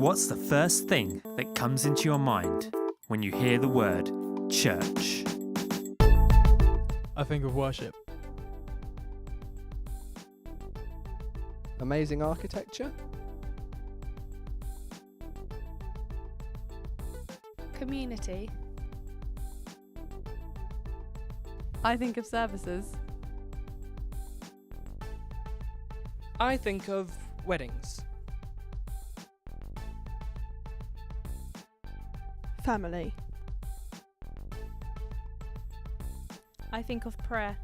What's the first thing that comes into your mind when you hear the word church? I think of worship. Amazing architecture. Community. I think of services. I think of weddings. Family. I think of prayer.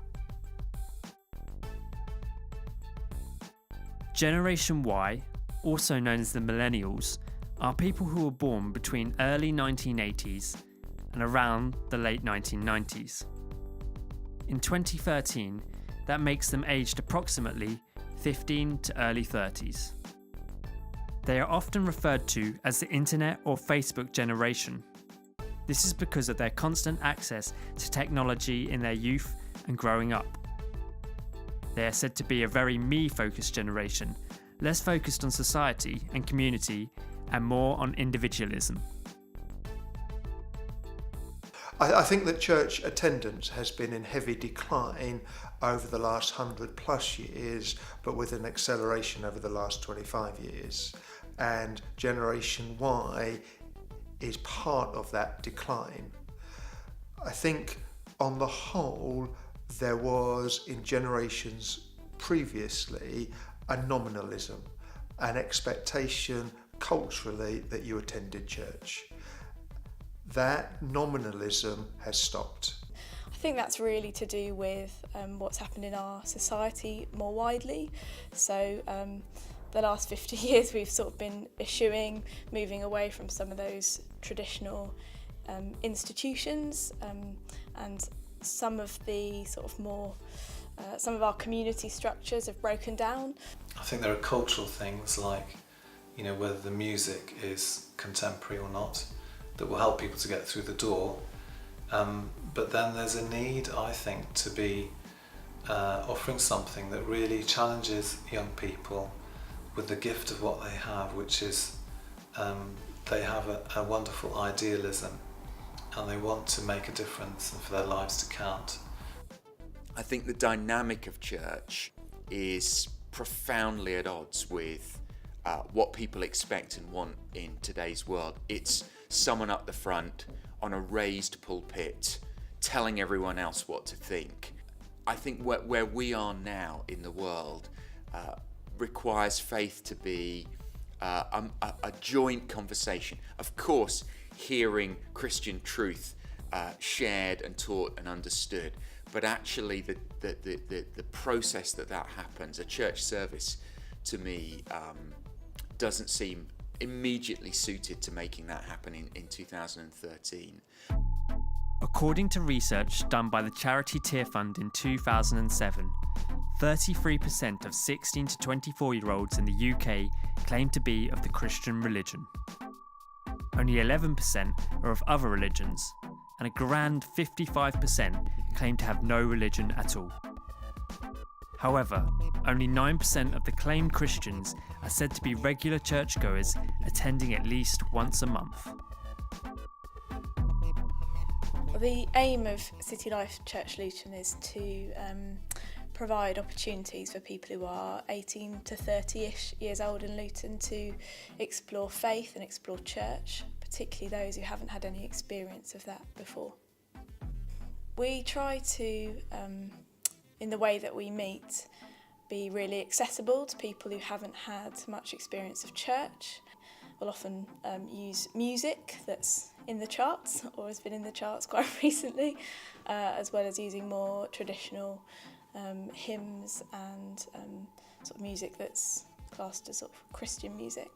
Generation Y, also known as the Millennials, are people who were born between early 1980s and around the late 1990s. In 2013, that makes them aged approximately 15 to early 30s. They are often referred to as the internet or Facebook generation. This is because of their constant access to technology in their youth and growing up. They are said to be a very me-focused generation, less focused on society and community and more on individualism. I think that church attendance has been in heavy decline over the last 100 plus years, but with an acceleration over the last 25 years. And Generation Y is part of that decline. I think on the whole, there was in generations previously a nominalism, an expectation culturally that you attended church. That nominalism has stopped. I think that's really to do with what's happened in our society more widely. So the last 50 years we've sort of been eschewing, moving away from some of those traditional institutions, and some of the sort of more, some of our community structures have broken down. I think there are cultural things like, whether the music is contemporary or not, that will help people to get through the door. But then there's a need, I think, to be offering something that really challenges young people with the gift of what they have, which is they have a wonderful idealism and they want to make a difference and for their lives to count. I think the dynamic of church is profoundly at odds with what people expect and want in today's world. It's someone up the front on a raised pulpit telling everyone else what to think. I think where we are now in the world requires faith to be a joint conversation. Of course, hearing Christian truth shared and taught and understood, but actually the process that happens, a church service, to me, doesn't seem immediately suited to making that happen in 2013. According to research done by the charity Tear Fund in 2007, 33% of 16 to 24-year-olds in the UK claim to be of the Christian religion. Only 11% are of other religions, and a grand 55% claim to have no religion at all. However, only 9% of the claimed Christians are said to be regular churchgoers attending at least once a month. The aim of City Life Church Luton is to provide opportunities for people who are 18 to 30-ish years old in Luton to explore faith and explore church, particularly those who haven't had any experience of that before. We try to, in the way that we meet, be really accessible to people who haven't had much experience of church. We'll often use music that's in the charts or has been in the charts quite recently, as well as using more traditional hymns and sort of music that's classed as sort of Christian music.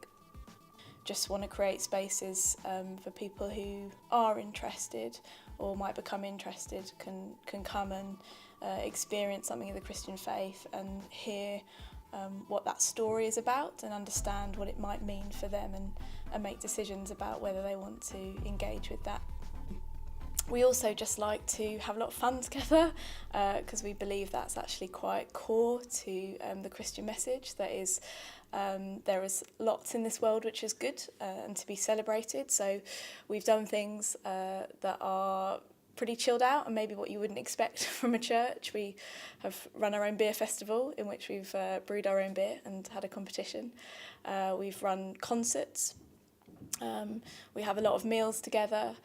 Just want to create spaces for people who are interested or might become interested can come and experience something of the Christian faith and hear what that story is about and understand what it might mean for them and make decisions about whether they want to engage with that. We also just like to have a lot of fun together because we believe that's actually quite core to the Christian message. That is, there is lots in this world which is good and to be celebrated. So we've done things that are pretty chilled out and maybe what you wouldn't expect from a church. We have run our own beer festival in which we've brewed our own beer and had a competition. We've run concerts. We have a lot of meals together.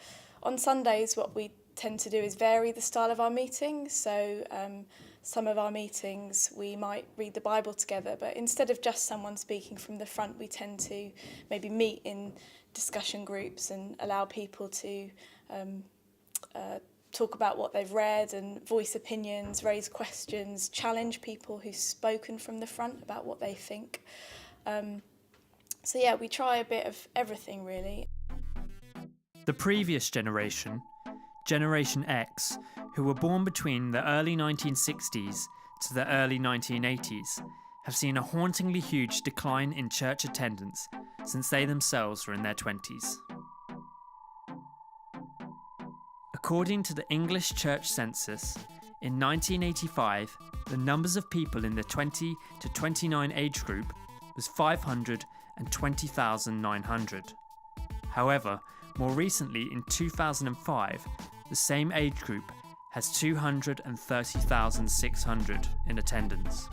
On Sundays, what we tend to do is vary the style of our meetings. So some of our meetings, we might read the Bible together, but instead of just someone speaking from the front, we tend to maybe meet in discussion groups and allow people to talk about what they've read and voice opinions, raise questions, challenge people who've spoken from the front about what they think. So yeah, we try a bit of everything really. The previous generation, Generation X, who were born between the early 1960s to the early 1980s, have seen a hauntingly huge decline in church attendance since they themselves were in their 20s. According to the English Church Census, in 1985, the numbers of people in the 20 to 29 age group was 520,900. However, more recently, in 2005, the same age group has 230,600 in attendance.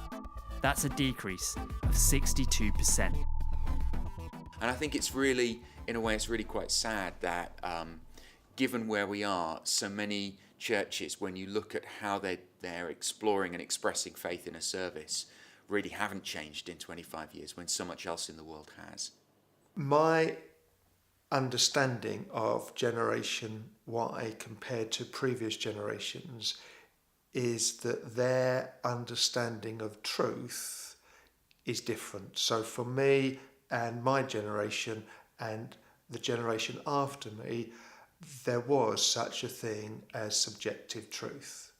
That's a decrease of 62%. And I think it's really, in a way, it's really quite sad that given where we are, so many churches, when you look at how they're exploring and expressing faith in a service, really haven't changed in 25 years when so much else in the world has. My understanding of Generation Y compared to previous generations is that their understanding of truth is different. So for me and my generation and the generation after me, there was such a thing as subjective truth,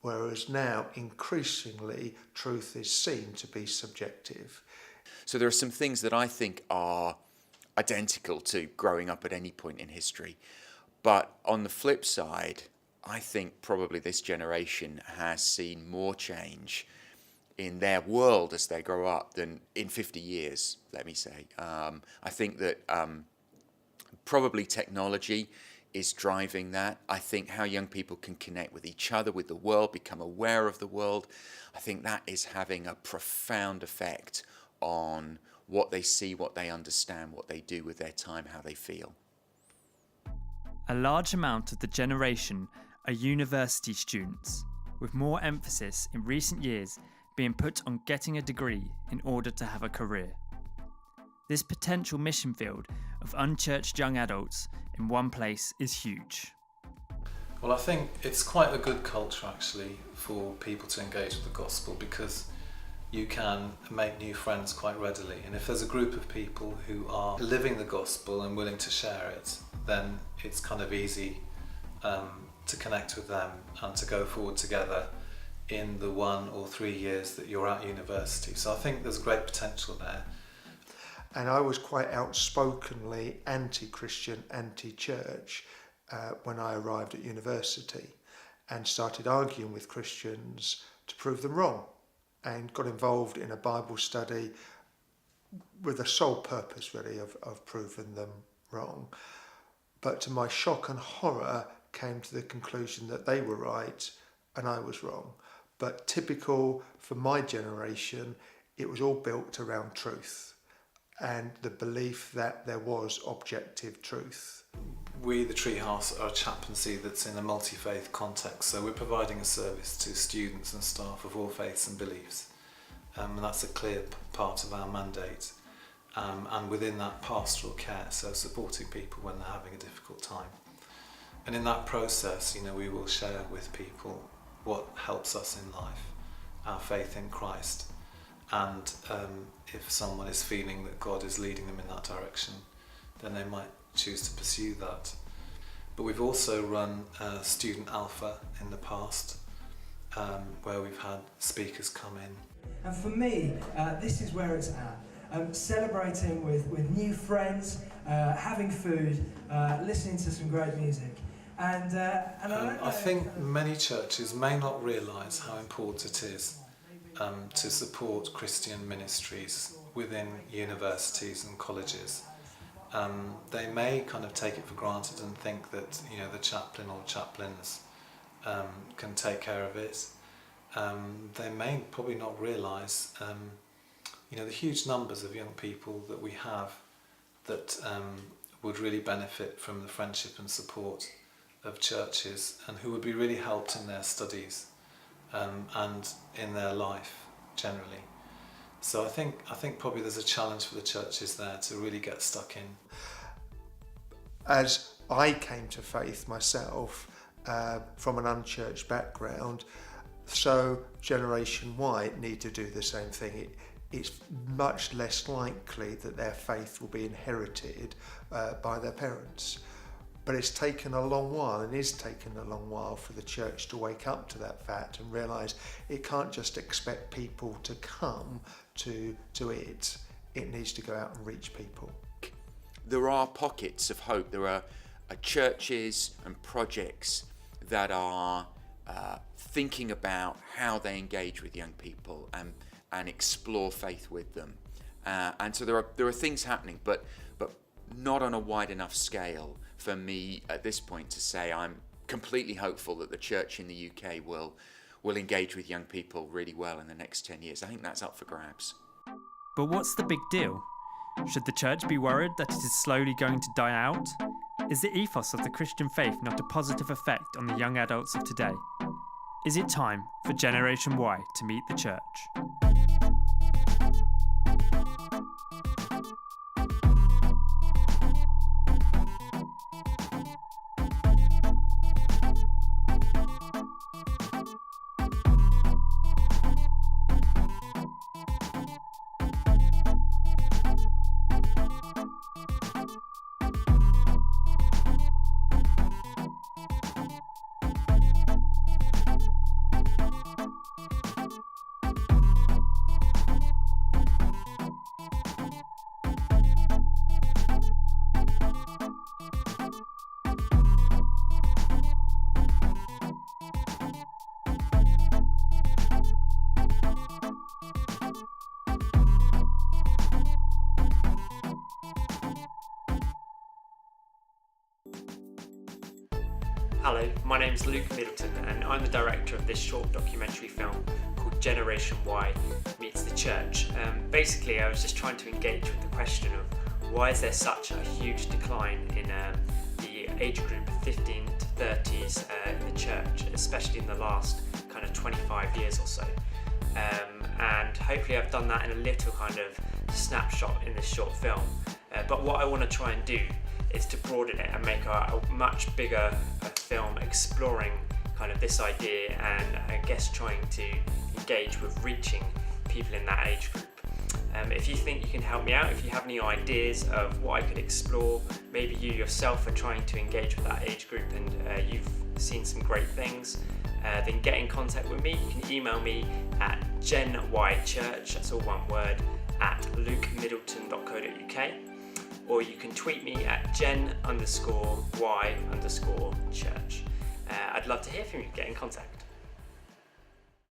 whereas now increasingly truth is seen to be subjective. So there are some things that I think are identical to growing up at any point in history. But on the flip side, I think probably this generation has seen more change in their world as they grow up than in 50 years, let me say. I think that probably technology is driving that. I think how young people can connect with each other, with the world, become aware of the world, I think that is having a profound effect on what they see, what they understand, what they do with their time, how they feel. A large amount of the generation are university students, with more emphasis in recent years being put on getting a degree in order to have a career. This potential mission field of unchurched young adults in one place is huge. Well, I think it's quite a good culture actually for people to engage with the gospel, because you can make new friends quite readily, and if there's a group of people who are living the gospel and willing to share it, then it's kind of easy to connect with them and to go forward together in the 1 or 3 years that you're at university. So I think there's great potential there. And I was quite outspokenly anti-Christian, anti-church when I arrived at university, and started arguing with Christians to prove them wrong, and got involved in a Bible study with the sole purpose really of proving them wrong. But to my shock and horror, came to the conclusion that they were right and I was wrong. But typical for my generation, it was all built around truth and the belief that there was objective truth. We, the Treehouse, are a chaplaincy that's in a multi-faith context, so we're providing a service to students and staff of all faiths and beliefs, and that's a clear part of our mandate, and within that, pastoral care, so supporting people when they're having a difficult time. And in that process, we will share with people what helps us in life, our faith in Christ, and if someone is feeling that God is leading them in that direction, then they might choose to pursue that. But we've also run Student Alpha in the past, where we've had speakers come in. And for me, this is where it's at. Celebrating with new friends, having food, listening to some great music. And I don't know. I think many churches may not realise how important it is to support Christian ministries within universities and colleges. They may kind of take it for granted and think that, you know, the chaplain or chaplains can take care of it. They may probably not realise, you know, the huge numbers of young people that we have that would really benefit from the friendship and support of churches, and who would be really helped in their studies and in their life generally. So I think probably there's a challenge for the churches there to really get stuck in. As I came to faith myself from an unchurched background, so Generation Y need to do the same thing. It's much less likely that their faith will be inherited by their parents. But it's taken a long while, and is taken a long while, for the church to wake up to that fact and realise it can't just expect people to come to it. It needs to go out and reach people. There are pockets of hope. There are churches and projects that are thinking about how they engage with young people and explore faith with them. And so there are things happening, but not on a wide enough scale for me at this point to say I'm completely hopeful that the church in the UK will engage with young people really well in the next 10 years. I think that's up for grabs. But what's the big deal? Should the church be worried that it is slowly going to die out? Is the ethos of the Christian faith not a positive effect on the young adults of today? Is it time for Generation Y to meet the church? Hello, my name is Luke Middleton and I'm the director of this short documentary film called Generation Y Meets the Church. Basically, I was just trying to engage with the question of why is there such a huge decline in the age group of 15 to 30s in the church, especially in the last kind of 25 years or so. And hopefully I've done that in a little kind of snapshot in this short film. But what I want to try and do is to broaden it and make a much bigger film exploring kind of this idea, and I guess trying to engage with reaching people in that age group. If you think you can help me out, if you have any ideas of what I could explore, maybe you yourself are trying to engage with that age group and you've seen some great things, then get in contact with me. You can email me at genychurch, that's all one word, at lukemiddleton.co.uk, or you can tweet me at gen_y_church. I'd love to hear from you. Get in contact.